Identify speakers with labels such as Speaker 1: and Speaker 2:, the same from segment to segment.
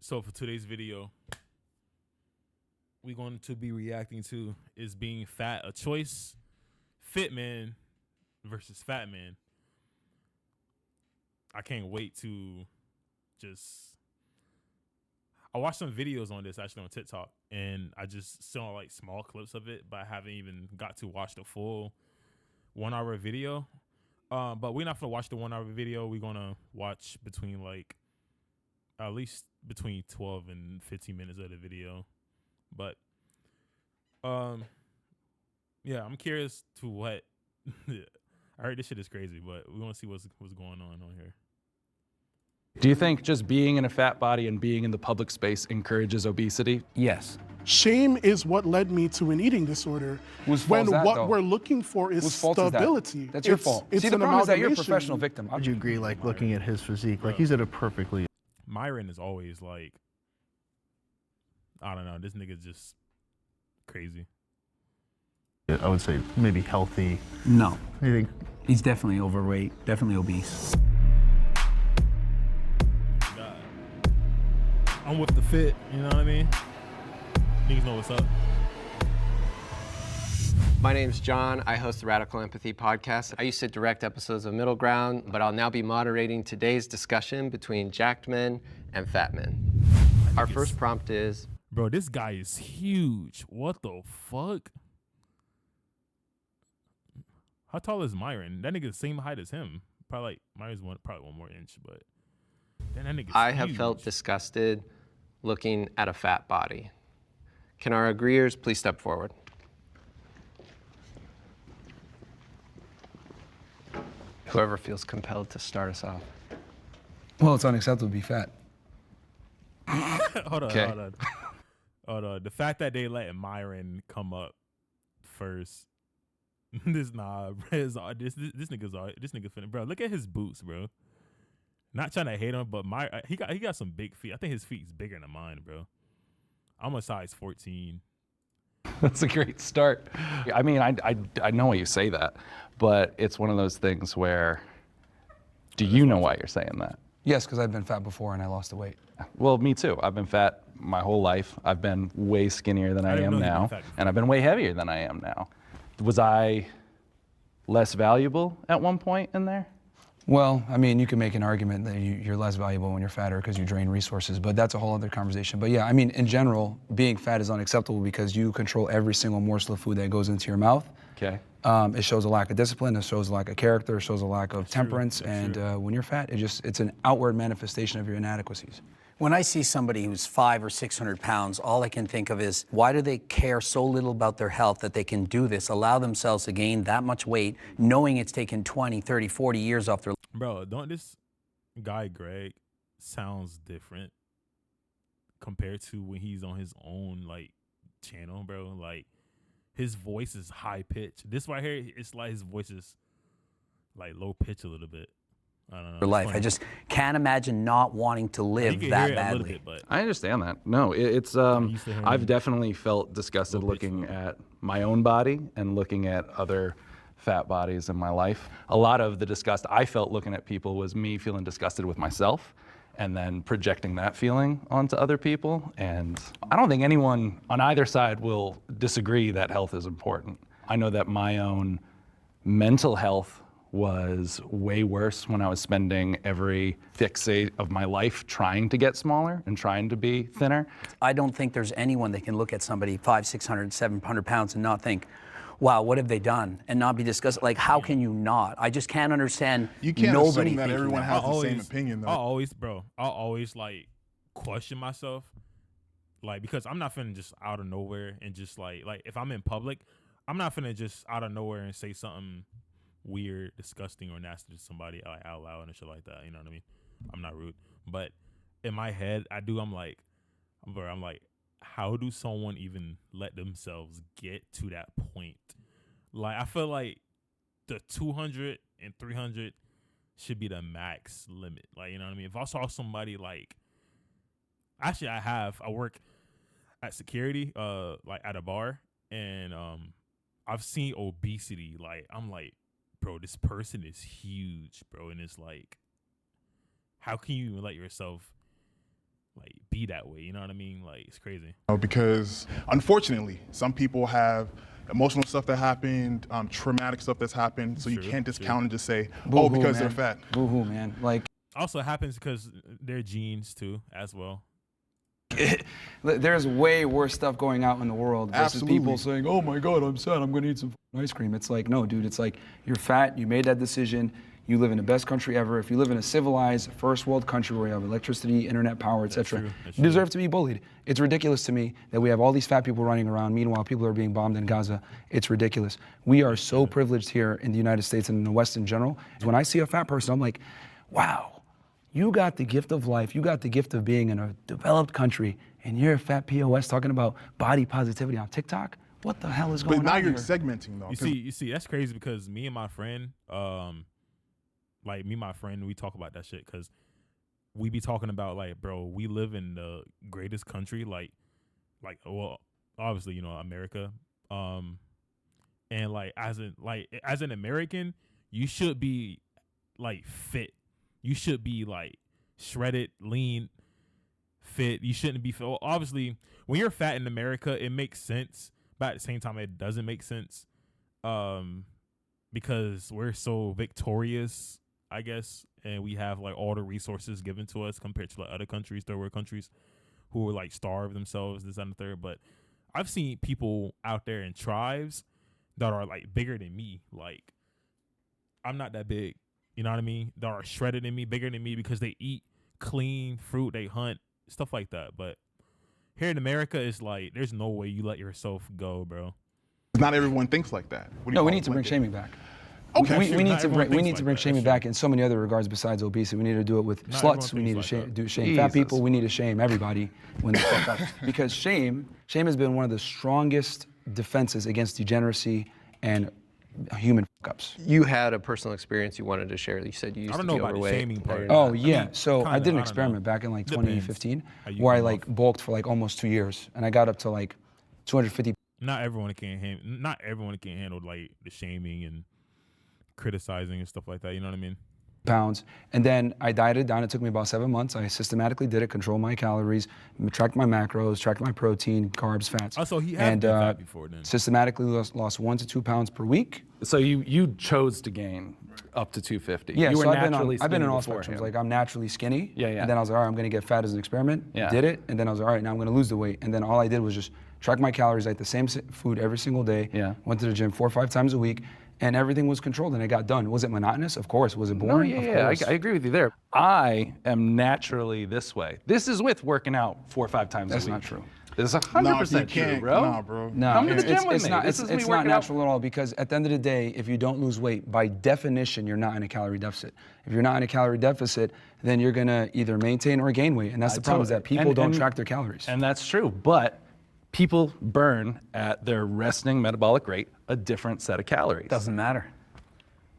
Speaker 1: So for today's video, we're going to be reacting to is being fat a choice? Fit man versus fat man. I can't wait to just. I watched some videos on this actually on TikTok, and I just saw like small clips of it, but I haven't even got to watch the full 1 hour video. But we're not gonna watch the 1 hour video. We're gonna watch between like at least between 12 and 15 minutes of the video. But yeah, I'm curious to what I heard this shit is crazy, but we want to see what's going on here.
Speaker 2: Do you think just being in a fat body and being in the public space encourages obesity?
Speaker 3: Yes.
Speaker 4: Shame is what led me to an eating disorder.
Speaker 3: Whose fault
Speaker 4: when
Speaker 3: is that,
Speaker 4: what
Speaker 3: though?
Speaker 4: we're looking for is
Speaker 3: Whose fault
Speaker 4: stability.
Speaker 3: is that? That's your fault.
Speaker 4: It's
Speaker 3: See, the
Speaker 4: an
Speaker 3: problem is that you're a
Speaker 4: amalgamation.
Speaker 3: professional victim.
Speaker 5: Would you agree, like, looking at his physique, like, he's at a perfectly...
Speaker 1: Myron is always like, I don't know, this nigga's just crazy.
Speaker 5: I would say maybe healthy.
Speaker 6: No.
Speaker 5: You think?
Speaker 6: He's definitely overweight, definitely obese.
Speaker 1: God. I'm with the fit, you know what I mean? Niggas know what's up.
Speaker 7: My name's John. I host the Radical Empathy podcast. I used to direct episodes of Middle Ground, but I'll now be moderating today's discussion between jacked men and fat men. Our first prompt is...
Speaker 1: Bro, this guy is huge. What the fuck? How tall is Myron? That nigga's the same height as him. Probably like, Myron's probably one more inch, but then that nigga's
Speaker 7: I
Speaker 1: huge.
Speaker 7: have felt disgusted looking at a fat body. Can our agreeers please step forward? Whoever feels compelled to start us off.
Speaker 3: Well, it's unacceptable to be fat.
Speaker 1: Hold on,
Speaker 2: Okay.
Speaker 1: hold on. The fact that they let Myron come up first, this nigga's finna, bro. Look at his boots, bro. Not trying to hate him, but he got some big feet. I think his feet's bigger than mine, bro. I'm a size 14.
Speaker 2: That's a great start. I mean, I know why you say that, but it's one of those things where, do you know why you're saying that?
Speaker 3: Yes, because I've been fat before and I lost the weight.
Speaker 2: Well, me too. I've been fat my whole life. I've been way skinnier than I
Speaker 1: didn't
Speaker 2: am
Speaker 1: know you'd been
Speaker 2: now,
Speaker 1: fat before.
Speaker 2: and I've been way heavier than I am now. Was I less valuable at one point in there?
Speaker 3: Well, I mean, you can make an argument that you're less valuable when you're fatter because you drain resources, but that's a whole other conversation. But yeah, I mean, in general, being fat is unacceptable because you control every single morsel of food that goes into your mouth.
Speaker 2: Okay.
Speaker 3: It shows a lack of discipline, it shows a lack of character, it shows a lack of temperance, and when you're fat, it's an outward manifestation of your inadequacies.
Speaker 6: When I see somebody who's 500 or 600 pounds, all I can think of is, why do they care so little about their health that they can do this, allow themselves to gain that much weight, knowing it's taken 20, 30, 40 years off their life?
Speaker 1: Bro, don't this guy Greg sounds different compared to when he's on his own like channel, bro? Like his voice is high pitched. This right here, it's like his voice is like low pitch a little bit. I don't know.
Speaker 6: life. I just can't imagine not wanting to live that badly.
Speaker 1: Bit, but
Speaker 2: I understand that. No, it's I've definitely felt disgusted looking at my own body and looking at other fat bodies in my life. A lot of the disgust I felt looking at people was me feeling disgusted with myself and then projecting that feeling onto other people. And I don't think anyone on either side will disagree that health is important. I know that my own mental health was way worse when I was spending every fixate of my life trying to get smaller and trying to be thinner.
Speaker 6: I don't think there's anyone that can look at somebody 500, 600, 700 pounds and not think, wow, what have they done? And not be disgusted. Like, how can you not? I just can't understand.
Speaker 8: You can't
Speaker 6: nobody
Speaker 8: assume that
Speaker 6: thinking
Speaker 8: everyone
Speaker 6: that.
Speaker 8: has the same opinion, though.
Speaker 1: I'll always like question myself, like, because I'm not finna just out of nowhere and just like if I'm in public, I'm not finna just out of nowhere and say something weird, disgusting, or nasty to somebody like out loud and shit like that. You know what I mean? I'm not rude, but in my head, I'm like, how do someone even let themselves get to that point? Like, I feel like the 200 and 300 should be the max limit. Like, you know what I mean? If I saw somebody like, actually, I work at security, like at a bar, and I've seen obesity. Like, I'm like, bro, this person is huge, bro, and it's like, how can you even let yourself like be that way. You know what I mean? Like it's crazy.
Speaker 8: Because unfortunately, some people have emotional stuff that happened, traumatic stuff that's happened. So you can't discount and just say, oh, because they're fat.
Speaker 3: Boo-hoo, man. Like,
Speaker 1: also happens because their genes too, as well.
Speaker 3: there's way worse stuff going out in the world versus people saying, oh my God, I'm sad, I'm gonna eat some ice cream. It's like, no, dude, it's like, you're fat, you made that decision, you live in the best country ever. If you live in a civilized first world country where you have electricity, internet power, etc., you deserve to be bullied. It's ridiculous to me that we have all these fat people running around, meanwhile people are being bombed in Gaza. It's ridiculous. We are so privileged here in the United States and in the West in general. When I see a fat person, I'm like, wow, you got the gift of life, you got the gift of being in a developed country, and you're a fat POS talking about body positivity on TikTok? What the hell is going on?
Speaker 8: But now you're
Speaker 3: here?
Speaker 8: segmenting though.
Speaker 1: You see, that's crazy because me and my friend, we talk about that shit because we be talking about like, bro, we live in the greatest country, like, well, obviously, you know, America, and like as an American, you should be like fit, you should be like shredded, lean, fit. You shouldn't be fit. Well, obviously, when you're fat in America, it makes sense, but at the same time, it doesn't make sense, because we're so victorious, I guess, and we have like all the resources given to us compared to like other countries, third world countries, who are like starve themselves, this and the third. But I've seen people out there in tribes that are like bigger than me. Like I'm not that big, you know what I mean? That are shredded than me, bigger than me because they eat clean fruit, they hunt, stuff like that. But here in America, it's like there's no way you let yourself go, bro.
Speaker 8: Not everyone thinks like that.
Speaker 3: No, we need to bring shaming back.
Speaker 8: Okay.
Speaker 3: We need to bring shaming back in so many other regards besides obesity. We need to do it with sluts. We need to shame fat people. We need to shame everybody when they fuck up. Because shame has been one of the strongest defenses against degeneracy and human fuck-ups.
Speaker 7: You had a personal experience you wanted to share. You said you used to be overweight.
Speaker 1: I don't know about the shaming part.
Speaker 3: Oh yeah, so I did an experiment back in like 2015 where I like bulked for like almost 2 years and I got up to like 250.
Speaker 1: Not everyone can handle like the shaming and criticizing and stuff like that. You know what I mean?
Speaker 3: Pounds, and then I dieted down. It took me about 7 months. I systematically did it, controlled my calories, tracked my macros, tracked my protein, carbs, fats.
Speaker 1: Oh, so he had been fat before then.
Speaker 3: Systematically lost 1 to 2 pounds per week.
Speaker 2: So you chose to gain up to 250.
Speaker 3: Yeah,
Speaker 2: you were
Speaker 3: so
Speaker 2: I've
Speaker 3: been in all spectrums. Like I'm naturally skinny.
Speaker 2: Yeah.
Speaker 3: And then I was like, all right, I'm gonna get fat as an experiment.
Speaker 2: Yeah.
Speaker 3: Did it, and then I was like, all right, now I'm gonna lose the weight. And then all I did was just track my calories, ate the same food every single day.
Speaker 2: Yeah.
Speaker 3: Went to the gym 4 or 5 times a week. And everything was controlled and it got done. Was it monotonous? Of course. Was it boring?
Speaker 2: No,
Speaker 3: Of course.
Speaker 2: I agree with you there. I am naturally this way. This is with working out 4 or 5 times a week.
Speaker 3: That's not true.
Speaker 2: This is 100% true, bro.
Speaker 8: Nah, bro.
Speaker 3: No,
Speaker 2: Come to the gym with me.
Speaker 3: It's not natural at all because at the end of the day, if you don't lose weight, by definition, you're not in a calorie deficit. If you're not in a calorie deficit, then you're gonna either maintain or gain weight. And that's the problem is that people don't track their calories.
Speaker 2: And that's true, but people burn at their resting metabolic rate a different set of calories.
Speaker 6: Doesn't matter.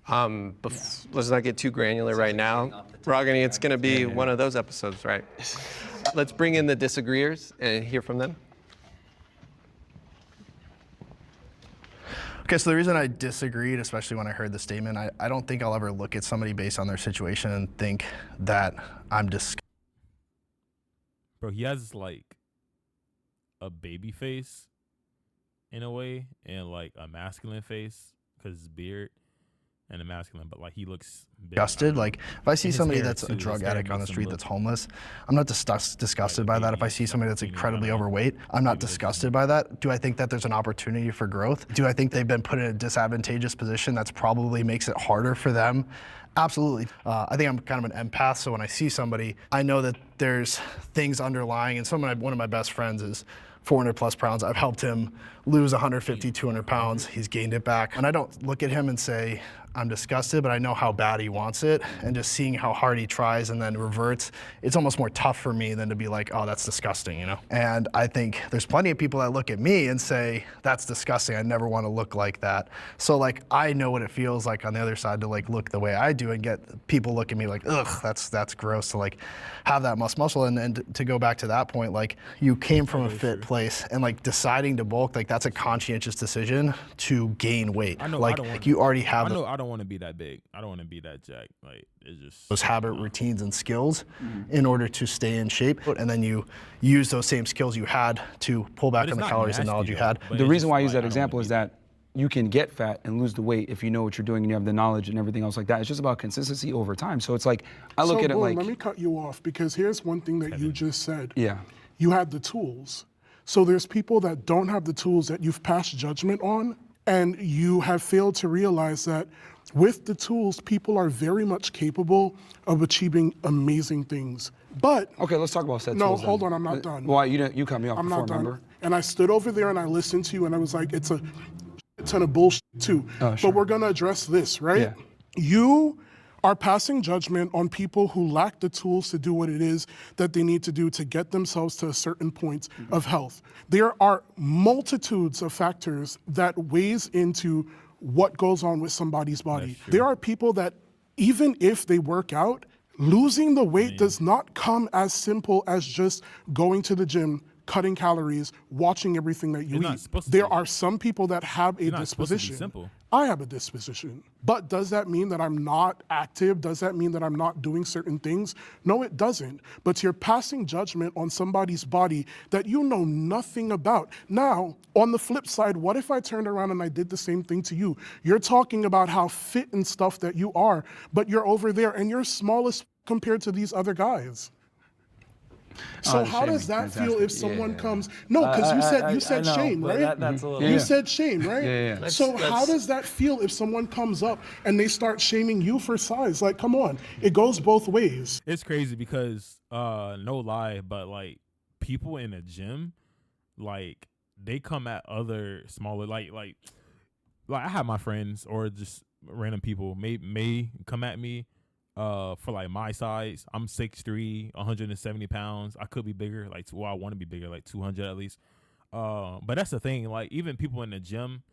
Speaker 7: Let's not get too granular right now. Ragini, it's going to be one of those episodes, right? Let's bring in the disagreeers and hear from them.
Speaker 5: Okay, so the reason I disagreed, especially when I heard the statement, I don't think I'll ever look at somebody based on their situation and think that I'm disgusted.
Speaker 1: Bro, he has like a baby face in a way and like a masculine face because his beard and a masculine, but like he looks big.
Speaker 5: Disgusted. Like if I see somebody that's a drug addict on the street that's homeless, I'm not disgusted by that. If I see somebody that's incredibly overweight, I'm not disgusted by that. Do I think that there's an opportunity for growth? Do I think they've been put in a disadvantageous position that's probably makes it harder for them? Absolutely. I think I'm kind of an empath, so when I see somebody, I know that there's things underlying, and one of my best friends is 400 plus pounds. I've helped him lose 150, 200 pounds. He's gained it back. And I don't look at him and say, I'm disgusted, but I know how bad he wants it. And just seeing how hard he tries and then reverts, it's almost more tough for me than to be like, oh, that's disgusting, you know? And I think there's plenty of people that look at me and say, that's disgusting. I never want to look like that. So like, I know what it feels like on the other side to like look the way I do and get people look at me like, ugh, that's gross to like have that muscle. And to go back to that point, like you came from a fit place and like deciding to bulk, like that's a conscientious decision to gain weight.
Speaker 1: I know,
Speaker 5: like
Speaker 1: I don't want
Speaker 5: you already have
Speaker 1: I don't want to be that big. I don't want to be that jacked. Like it's just
Speaker 5: those habit routines and skills in order to stay in shape, and then you use those same skills you had to pull back on the calories and knowledge you had.
Speaker 3: The reason why I use that example is that you can get fat and lose the weight if you know what you're doing and you have the knowledge and everything else like that. It's just about consistency over time. So it's like, I look at it like...
Speaker 4: let me cut you off, because here's one thing that you just said.
Speaker 3: Yeah.
Speaker 4: You had the tools. So there's people that don't have the tools that you've passed judgment on, and you have failed to realize that with the tools, people are very much capable of achieving amazing things. But...
Speaker 3: Okay, let's talk about set
Speaker 4: no,
Speaker 3: tools.
Speaker 4: No, hold on, I'm not done.
Speaker 3: Well, you cut me off
Speaker 4: I'm
Speaker 3: before,
Speaker 4: not done.
Speaker 3: remember?
Speaker 4: And I stood over there and I listened to you and I was like, it's a ton of bullshit too.
Speaker 3: Oh, sure.
Speaker 4: But we're gonna address this, right?
Speaker 3: Yeah.
Speaker 4: You are passing judgment on people who lack the tools to do what it is that they need to do to get themselves to a certain point of health. There are multitudes of factors that weighs into what goes on with somebody's body. There are people that even if they work out, losing the weight does not come as simple as just going to the gym, cutting calories, watching everything that you eat. There are some people that have a disposition.
Speaker 1: Simple.
Speaker 4: I have a disposition. But does that mean that I'm not active? Does that mean that I'm not doing certain things? No, it doesn't. But you're passing judgment on somebody's body that you know nothing about. Now, on the flip side, what if I turned around and I did the same thing to you? You're talking about how fit and stuff that you are, but you're over there and you're small as compared to these other guys. So how does that feel if someone comes? No, because you said shame, right?
Speaker 2: That's a little.
Speaker 4: You said shame, right?
Speaker 3: Yeah.
Speaker 4: So how does that feel if someone comes up and they start shaming you for size? Like, come on, it goes both ways.
Speaker 1: It's crazy because no lie, but like people in a gym, like they come at other smaller like I have my friends or just random people may come at me for like my size. I'm 6'3", 170 pounds. I could be bigger, like I want to be bigger, like 200 at least. But that's the thing, like even people in the gym,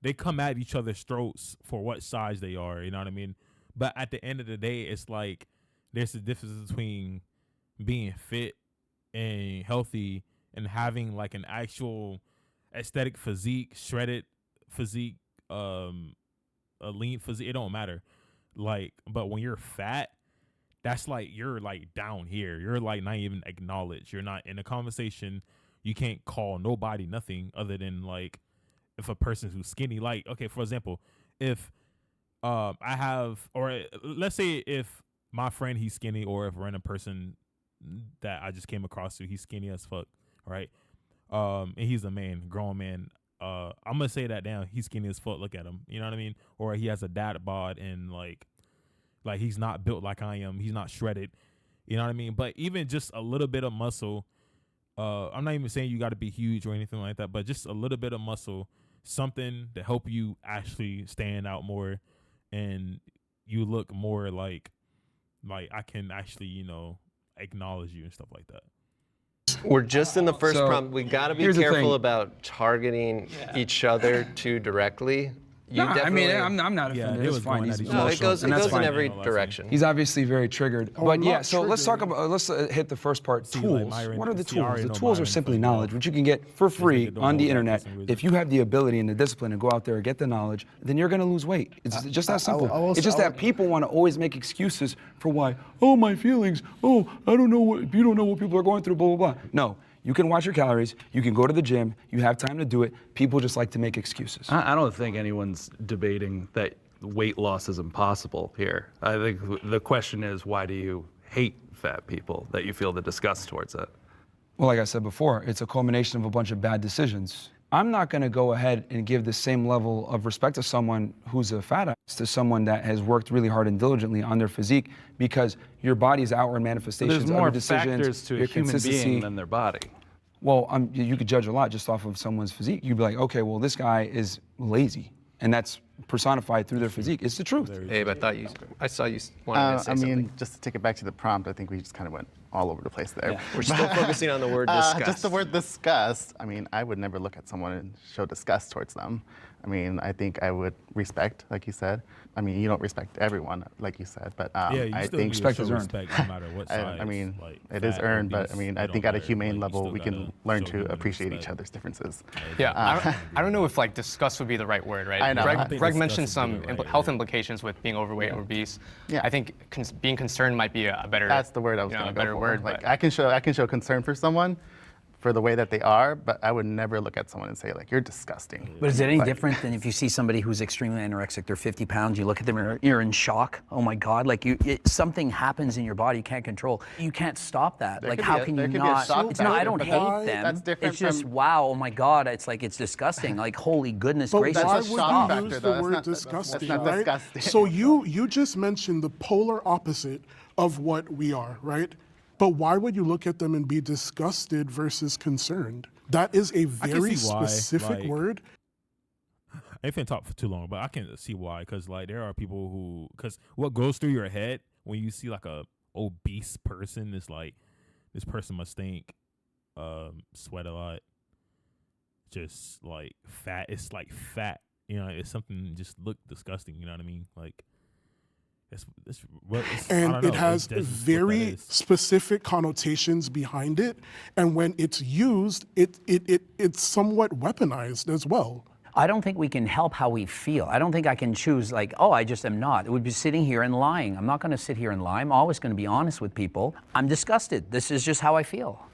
Speaker 1: they come at each other's throats for what size they are, you know what I mean? But at the end of the day, it's like there's a difference between being fit and healthy and having like an actual aesthetic physique, shredded physique, a lean physique. It don't matter. Like, but when you're fat, that's like you're like down here. You're like not even acknowledged. You're not in a conversation. You can't call nobody nothing other than like if a person who's skinny. Like, okay, for example, if I have, or let's say if my friend he's skinny, or if a random person that I just came across to, he's skinny as fuck, right? And he's a man, grown man. I'm gonna say that down. He's skinny as fuck. Look at him. You know what I mean? Or he has a dad bod and like he's not built like I am. He's not shredded. You know what I mean? But even just a little bit of muscle. I'm not even saying you got to be huge or anything like that, but just a little bit of muscle, something to help you actually stand out more, and you look more like I can actually acknowledge you and stuff like that.
Speaker 7: We're just in the first prompt. We got to be careful about targeting each other too directly. You definitely,
Speaker 3: I'm not offended. It's fine. He's
Speaker 7: no, it goes in every direction.
Speaker 3: He's obviously very triggered. But yeah, so let's talk about, let's hit the first part, tools. What are the tools? The tools are simply knowledge, which you can get for free on the internet. If you have the ability and the discipline to go out there and get the knowledge, then you're going to lose weight. It's just that simple. It's just that people want to always make excuses for why, oh, my feelings, oh, I don't know what, you don't know what people are going through, blah, blah, blah. No. You can watch your calories, you can go to the gym, you have time to do it. People just like to make excuses.
Speaker 2: I don't think anyone's debating that weight loss is impossible here. I think the question is, why do you hate fat people, that you feel the disgust towards it?
Speaker 3: Well, like I said before, it's a culmination of a bunch of bad decisions. I'm not gonna go ahead and give the same level of respect to someone who's a fat ass to someone that has worked really hard and diligently on their physique, because your body's outward manifestations,
Speaker 2: there's more
Speaker 3: decisions,
Speaker 2: factors to a
Speaker 3: your
Speaker 2: human
Speaker 3: consistency
Speaker 2: being than their body.
Speaker 3: Well, you could judge a lot just off of someone's physique. You'd be like, okay, well, this guy is lazy, and that's personified through their physique. It's the truth.
Speaker 7: Abe, I saw you wanted to say something.
Speaker 9: I mean, just to take it back to the prompt, I think we just kind of went all over the place there.
Speaker 7: Yeah. We're still focusing on the word disgust.
Speaker 9: Just the word disgust. I mean, I would never look at someone and show disgust towards them. I mean, I think I would respect, like you said. I mean, you don't respect everyone, like you said, but I think
Speaker 3: respect is earned.
Speaker 1: No matter what size.
Speaker 9: I mean, it is earned, but I mean, I think at a humane level, we can learn to appreciate each other's differences.
Speaker 10: Yeah, I don't know if like disgust would be the right word, right?
Speaker 9: I know.
Speaker 10: Greg Greg mentioned some health implications with being overweight or obese.
Speaker 9: Yeah.
Speaker 10: I think being concerned might be a better.
Speaker 9: That's the word I was going to go
Speaker 10: better
Speaker 9: for.
Speaker 10: word.
Speaker 9: Like I can show concern for someone for the way that they are, but I would never look at someone and say like, you're disgusting.
Speaker 6: But is it any different than if you see somebody who's extremely anorexic, they're 50 pounds, you look at them and you're in shock? Oh my God, like something happens in your body you can't control. You can't stop that. Like how can you not? I don't hate them.
Speaker 9: That's different.
Speaker 6: It's just, wow, oh my God, it's like, it's disgusting. Like, holy goodness
Speaker 4: But
Speaker 6: gracious.
Speaker 4: why
Speaker 9: shock
Speaker 4: would you
Speaker 9: factor,
Speaker 4: use
Speaker 9: though.
Speaker 4: the word
Speaker 9: That's
Speaker 4: disgusting,
Speaker 9: not
Speaker 4: right?
Speaker 9: disgusting.
Speaker 4: So you just mentioned the polar opposite of what we are, right? But why would you look at them and be disgusted versus concerned? That is a very specific word.
Speaker 1: I ain't finna talk for too long, but I can see why. Because like there are people who, because what goes through your head when you see like a obese person is like, this person must think, sweat a lot, just like fat. It's like fat, you know. It's something just look disgusting. You know what I mean? Like.
Speaker 4: And it has very specific connotations behind it, and when it's used, it's somewhat weaponized as well.
Speaker 6: I don't think we can help how we feel. I don't think I can choose like, oh, I just am not. It would be sitting here and lying. I'm not going to sit here and lie. I'm always going to be honest with people. I'm disgusted. This is just how I feel.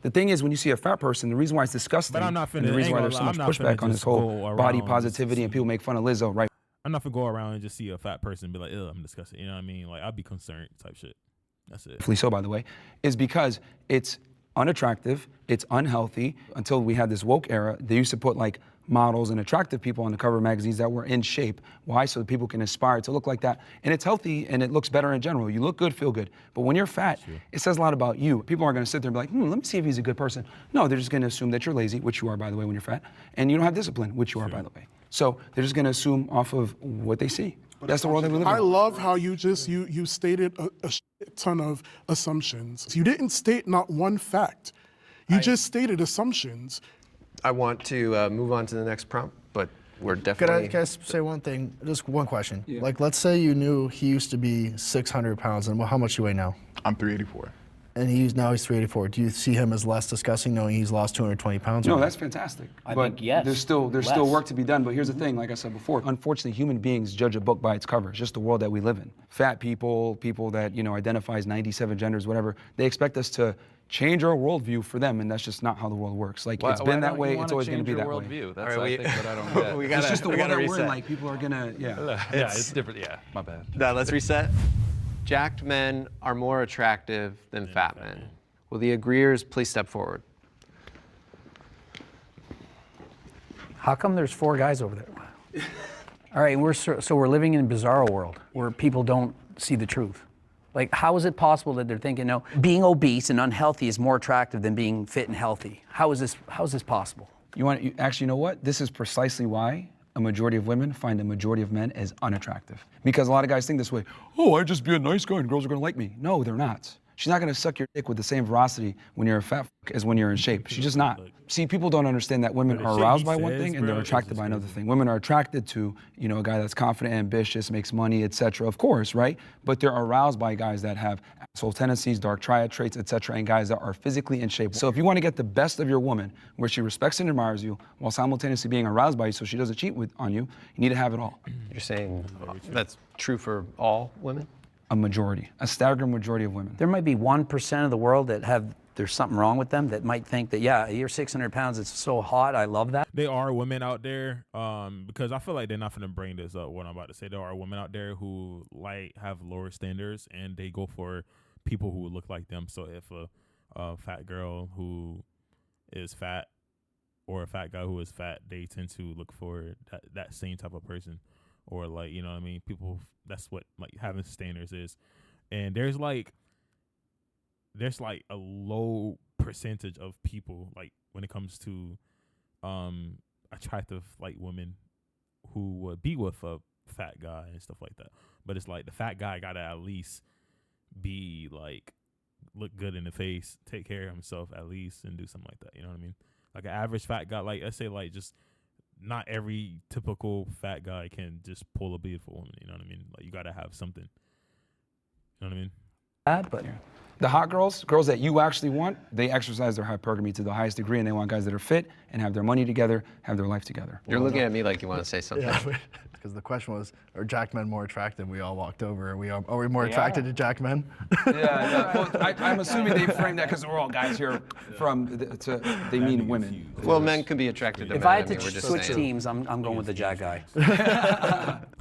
Speaker 3: The thing is, when you see a fat person, the reason why it's disgusting, and the reason why there's so much pushback on this whole body positivity and people make fun of Lizzo, right?
Speaker 1: I'm not gonna go around and just see a fat person and be like, "Ew, I'm disgusted." You know what I mean? Like, I'd be concerned type shit. That's it.
Speaker 3: So, by the way, is because it's unattractive, it's unhealthy. Until we had this woke era, they used to put like models and attractive people on the cover of magazines that were in shape. Why? So that people can aspire to look like that. And it's healthy and it looks better in general. You look good, feel good. But when you're fat, it says a lot about you. People aren't gonna sit there and be like, let me see if he's a good person. No, they're just gonna assume that you're lazy, which you are, by the way, when you're fat, and you don't have discipline, which you are, by the way. So they're just gonna assume off of what they see. That's the world that we live in.
Speaker 4: I love how you just, you stated a shit ton of assumptions. You didn't state not one fact. You just stated assumptions.
Speaker 7: I want to move on to the next prompt, but we're definitely...
Speaker 5: Can I say one thing? Just one question. Yeah. Like, let's say you knew he used to be 600 pounds, and how much do you weigh now?
Speaker 8: I'm 384.
Speaker 5: And now he's 384. Do you see him as less disgusting knowing he's lost 220 pounds?
Speaker 3: No, that's fantastic.
Speaker 6: I think yes.
Speaker 3: There's still work to be done, but here's the thing, like I said before, unfortunately human beings judge a book by its cover. It's just the world that we live in. Fat people that, identify as 97 genders, whatever, they expect us to change our worldview for them, and that's just not how the world works. Like, it's been that way, it's always gonna be that way.
Speaker 2: That's I think what I don't get.
Speaker 3: It's just the world that we're in, like, people are gonna,
Speaker 2: it's different, my bad.
Speaker 7: Now, let's reset. Jacked men are more attractive than fat men. Will the agreeers please step forward?
Speaker 6: How come there's 4 guys over there? All right, so we're living in a bizarro world where people don't see the truth. Like, how is it possible that they're thinking, no, being obese and unhealthy is more attractive than being fit and healthy? How is this possible?
Speaker 3: Actually, you know what? This is precisely why a majority of women find a majority of men as unattractive. Because a lot of guys think this way, oh, I'd just be a nice guy and girls are gonna like me. No, they're not. She's not gonna suck your dick with the same veracity when you're a fat as when you're in shape. She's just not. See, people don't understand that women are aroused by one thing and they're attracted by another thing. Women are attracted to, a guy that's confident, ambitious, makes money, etc. Of course, right? But they're aroused by guys that have asshole tendencies, dark triad traits, etc., and guys that are physically in shape. So if you want to get the best of your woman, where she respects and admires you, while simultaneously being aroused by you so she doesn't cheat on you, you need to have it all.
Speaker 7: You're saying that's true for all women?
Speaker 3: A staggering majority of women.
Speaker 6: There might be 1% of the world that there's something wrong with them that might think that, yeah, you're 600 pounds, it's so hot, I love that.
Speaker 1: There are women out there, because I feel like they're not going to bring this up, what I'm about to say. There are women out there who have lower standards and they go for people who look like them. So if a fat girl who is fat or a fat guy who is fat, they tend to look for that same type of person. Or like, you know what I mean? People, that's what like having standards is. And there's like a low percentage of people, like when it comes to attractive like women who would be with a fat guy and stuff like that. But it's like the fat guy gotta at least be like, look good in the face, take care of himself at least, and do something like that. You know what I mean? Like an average fat guy, like let's say like just not every typical fat guy can just pull a beautiful woman. You know what I mean? Like you gotta have something. You know what I mean?
Speaker 6: But
Speaker 3: the hot girls that you actually want, they exercise their hypergamy to the highest degree, and they want guys that are fit and have their money together, have their life together.
Speaker 7: You're looking at me like you want to say something.
Speaker 5: because the question was, are jacked men more attractive? We all walked over. Are we more attracted to jacked men?
Speaker 3: Well, I'm assuming they framed that because we're all guys here they mean women.
Speaker 7: Well, men can be attracted to men.
Speaker 6: If I had to
Speaker 7: we're just
Speaker 6: switch
Speaker 7: saying.
Speaker 6: teams, I'm going with the jack guy.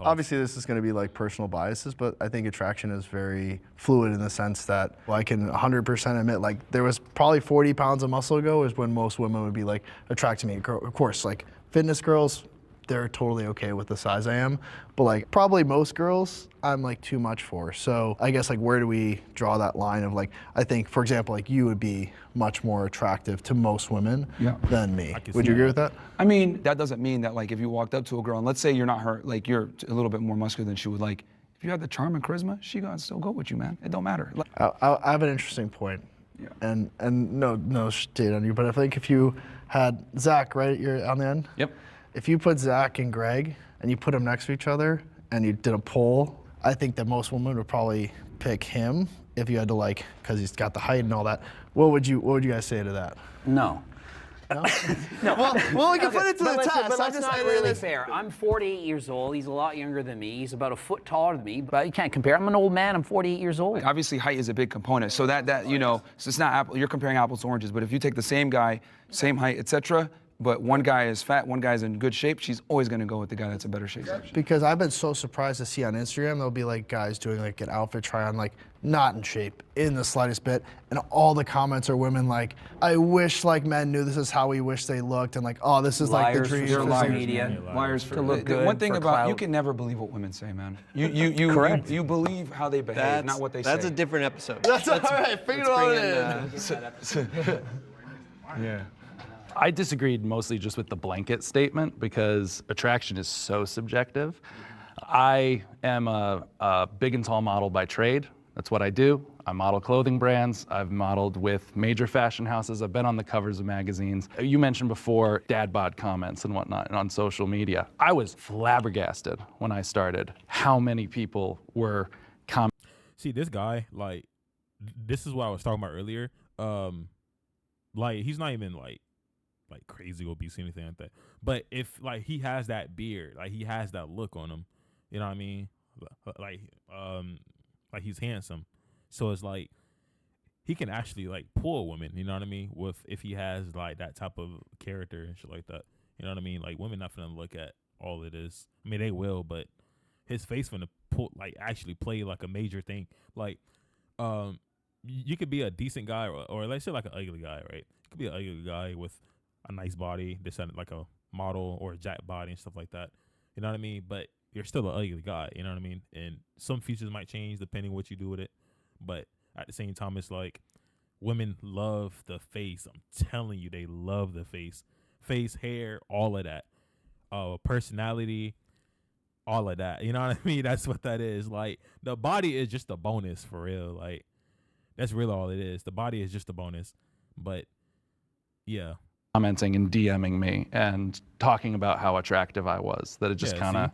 Speaker 5: Obviously, this is going to be like personal biases, but I think attraction is very fluid in the sense that I can 100% admit, like, there was probably 40 pounds of muscle ago is when most women would be like attracted to me. Of course, like fitness girls, they're totally okay with the size I am, but like probably most girls I'm like too much for. So I guess like where do we draw that line of like, I think for example like you would be much more attractive to most women than me. Would you agree with that?
Speaker 3: I mean, that doesn't mean that like if you walked up to a girl and let's say you're not her, like you're a little bit more muscular than she would, like if you had the charm and charisma, she gonna still go with you, man. It don't matter. Like,
Speaker 5: I have an interesting point. And no shade on you, but I think if you had Zach, right, you're on the end?
Speaker 2: Yep.
Speaker 5: If you put Zach and Greg and you put them next to each other and you did a poll, I think that most women would probably pick him if you had to like, because he's got the height and all that. What would you guys say to that?
Speaker 6: No.
Speaker 5: No? Well, we can put it to the test.
Speaker 6: But that's not really fair. I'm 48 years old. He's a lot younger than me. He's about a foot taller than me, but you can't compare. I'm an old man. I'm 48 years old.
Speaker 3: Obviously, height is a big component. So that you know, so it's not you're comparing apples to oranges. But if you take the same guy, same height, etc., but one guy is fat, one guy's in good shape, she's always going to go with the guy that's in better shape.
Speaker 5: Because I've been so surprised to see on Instagram, there'll be like guys doing like an outfit try on, like not in shape in the slightest bit. And all the comments are women like, I wish like men knew this is how we wish they looked. And like, oh, this is
Speaker 6: Liars
Speaker 5: like the dream.
Speaker 6: for
Speaker 5: This is
Speaker 6: social
Speaker 5: like-
Speaker 6: media.
Speaker 3: Liars for
Speaker 6: To look good,
Speaker 3: One thing
Speaker 6: for
Speaker 3: about
Speaker 6: clout.
Speaker 3: you can never believe what women say, man. You
Speaker 6: Correct.
Speaker 3: you believe how they behave, not what they say.
Speaker 7: That's a different episode.
Speaker 5: That's all right, figure it out.
Speaker 3: Yeah.
Speaker 2: I disagreed mostly just with the blanket statement because attraction is so subjective. I am a big and tall model by trade. That's what I do. I model clothing brands. I've modeled with major fashion houses. I've been on the covers of magazines. You mentioned before dad bod comments and whatnot on social media. I was flabbergasted when I started how many people were commenting.
Speaker 1: See, this guy, like, this is what I was talking about earlier. Like, he's not even like crazy obese or anything like that. But if like he has that beard, like he has that look on him, you know what I mean? Like he's handsome. So it's like he can actually like pull a woman, you know what I mean? If he has like that type of character and shit like that. You know what I mean? Like women not gonna look at all it is. I mean they will, but his face gonna actually play like a major thing. Like you could be a decent guy or let's say like an ugly guy, right? You could be an ugly guy with a nice body, this like a model or a jack body and stuff like that. You know what I mean? But you're still an ugly guy, you know what I mean? And some features might change depending what you do with it. But at the same time, it's like women love the face. I'm telling you, they love the face. Face, hair, all of that. Personality, all of that. You know what I mean? That's what that is. Like the body is just a bonus for real. Like that's really all it is. The body is just a bonus. But yeah.
Speaker 2: Commenting and DMing me and talking about how attractive I was. That it just kind of,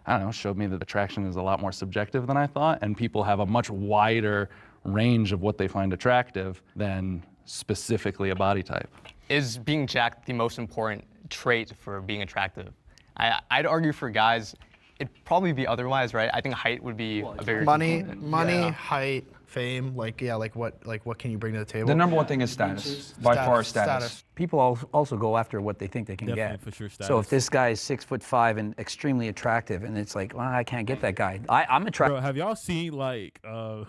Speaker 2: I don't know, showed me that attraction is a lot more subjective than I thought, and people have a much wider range of what they find attractive than specifically a body type.
Speaker 10: Is being jacked the most important trait for being attractive? I'd argue for guys, it'd probably be otherwise, right? I think height would be a bigger
Speaker 5: Money,
Speaker 10: component.
Speaker 5: height, fame, like what can you bring to the table?
Speaker 3: The number one thing is status. By far, status.
Speaker 6: People also go after what they think they can
Speaker 1: Definitely
Speaker 6: get.
Speaker 1: for sure
Speaker 6: So if
Speaker 1: status.
Speaker 6: this guy is 6'5" and extremely attractive, and it's like, well, I can't get that guy. I'm attracted.
Speaker 1: Bro, have y'all seen like I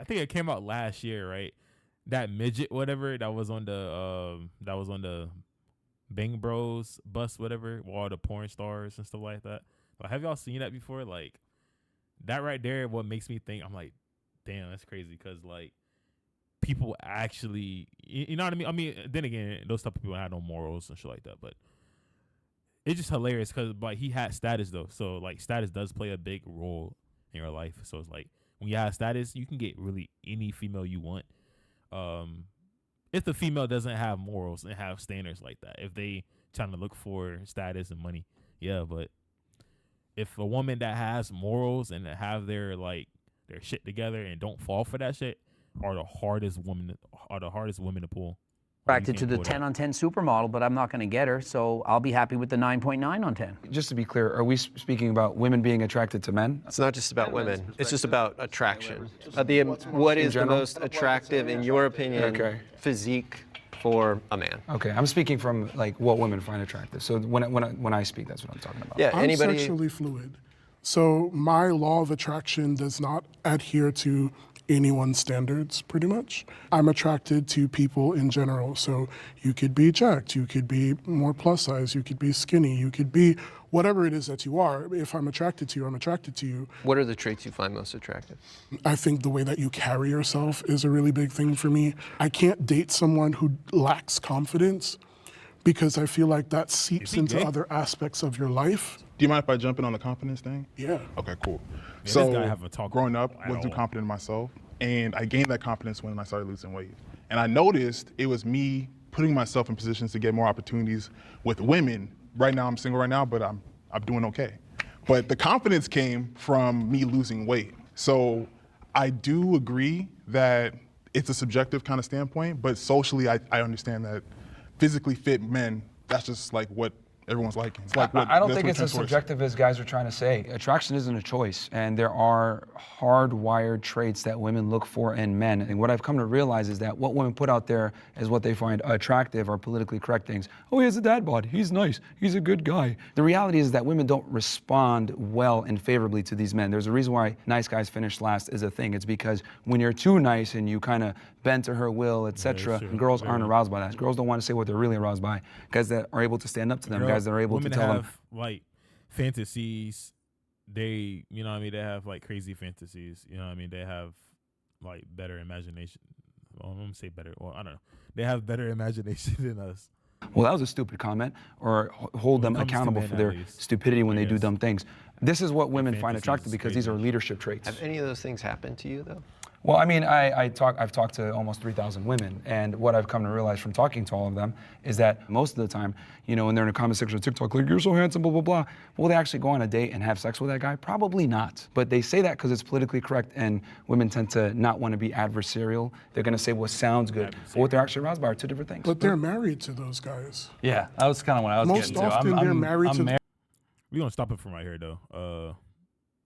Speaker 1: think it came out last year, right? That midget, whatever, that was on the Bang Bros bus, whatever, with all the porn stars and stuff like that. Like, have y'all seen that before? Like that right there, what makes me think, I'm like, damn, that's crazy, because like people actually, you know what I mean? I mean, then again, those type of people have no morals and shit like that, but it's just hilarious because like he had status though, so like status does play a big role in your life. So it's like when you have status, you can get really any female you want. If the female doesn't have morals and have standards like that, if they trying to look for status and money, yeah. But if a woman that has morals and have their shit together and don't fall for that shit are the hardest women to pull.
Speaker 6: Attracted to the 10 on 10 supermodel, but I'm not going to get her, so I'll be happy with the 9.9 on 10.
Speaker 3: Just to be clear, are we speaking about women being attracted to men?
Speaker 7: It's not just about women. It's just about attraction. What is the most attractive, in your opinion, physique for a man?
Speaker 3: Okay, I'm speaking from like what women find attractive. So when I speak, that's what I'm talking about.
Speaker 7: Yeah,
Speaker 4: I'm sexually fluid. So my law of attraction does not adhere to anyone's standards, pretty much. I'm attracted to people in general. So you could be jacked, you could be more plus size, you could be skinny, you could be whatever it is that you are. If I'm attracted to you, I'm attracted to you.
Speaker 7: What are the traits you find most attractive?
Speaker 4: I think the way that you carry yourself is a really big thing for me. I can't date someone who lacks confidence because I feel like that seeps into other aspects of your life.
Speaker 8: Do you mind if I jump in on the confidence thing?
Speaker 4: Yeah.
Speaker 8: Okay, cool.
Speaker 1: Yeah,
Speaker 8: so
Speaker 1: this guy have a talk
Speaker 8: growing up, wasn't too confident in myself, and I gained that confidence when I started losing weight. And I noticed it was me putting myself in positions to get more opportunities with women. Right now, I'm single right now, but I'm doing okay. But the confidence came from me losing weight. So I do agree that it's a subjective kind of standpoint, but socially, I understand that physically fit men, that's just like what everyone's liking. It's like
Speaker 3: I don't think it's as subjective as guys are trying to say. Attraction isn't a choice, and there are hardwired traits that women look for in men. And what I've come to realize is that what women put out there is what they find attractive or politically correct things. Oh, he has a dad bod. He's nice. He's a good guy. The reality is that women don't respond well and favorably to these men. There's a reason why nice guys finish last is a thing. It's because when you're too nice and you kind of bend to her will, etc., girls aren't aroused by that. Girls don't want to say what they're really aroused by. Guys that are able to stand up to them, guys that are able to tell them.
Speaker 1: Women have like fantasies. They, you know what I mean? They have like crazy fantasies. You know what I mean? They have like better imagination. Well, I'm going to say better. Well, I don't know. They have better imagination than us.
Speaker 3: Well, that was a stupid comment, or hold them accountable for their stupidity when they do dumb things. This is what women find attractive because these are leadership traits.
Speaker 7: Have any of those things happened to you, though?
Speaker 3: Well, I mean, I've talked to almost 3,000 women, and what I've come to realize from talking to all of them is that most of the time, you know, when they're in a comment section of TikTok, like, you're so handsome, blah, blah, blah, will they actually go on a date and have sex with that guy? Probably not. But they say that because it's politically correct, and women tend to not want to be adversarial. They're going to say what sounds good, but what they're actually aroused by are two different things.
Speaker 4: But they're married to those guys.
Speaker 11: Yeah, that was kind of what I was
Speaker 4: Most
Speaker 11: getting to.
Speaker 4: often they're married to...
Speaker 1: We're going to stop it from right here, though.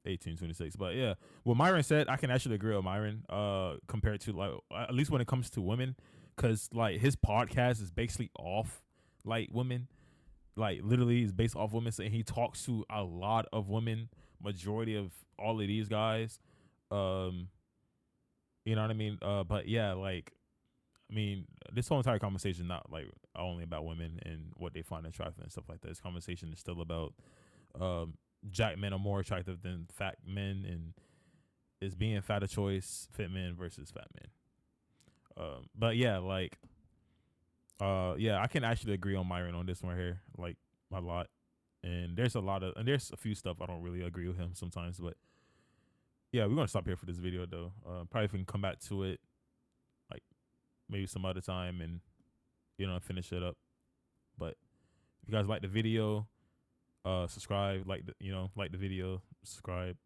Speaker 1: 1826. But yeah, what Myron said, I can actually agree with Myron compared to, like, at least when it comes to women, because like his podcast is basically off like women, like literally is based off women, and he talks to a lot of women, majority of all of these guys, you know what I mean? But yeah, like, I mean, this whole entire conversation not like only about women and what they find attractive and stuff like that. This conversation is still about jack men are more attractive than fat men, and is being fat a choice, fit men versus fat men. But yeah, like, yeah, I can actually agree on Myron on this one here, like, a lot. And there's a few stuff I don't really agree with him sometimes, but yeah, we're gonna stop here for this video though. Probably if we can come back to it, like maybe some other time, and you know, finish it up. But if you guys like the video, subscribe, like the video, subscribe.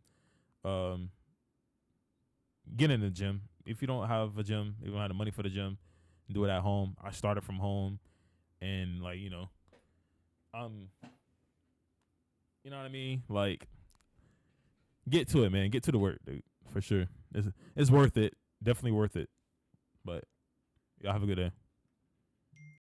Speaker 1: Get in the gym. If you don't have a gym, if you don't have the money for the gym, do it at home. I started from home, and like, you know what I mean? Like, get to it, man. Get to the work, dude. For sure. It's worth it. Definitely worth it. But y'all have a good day.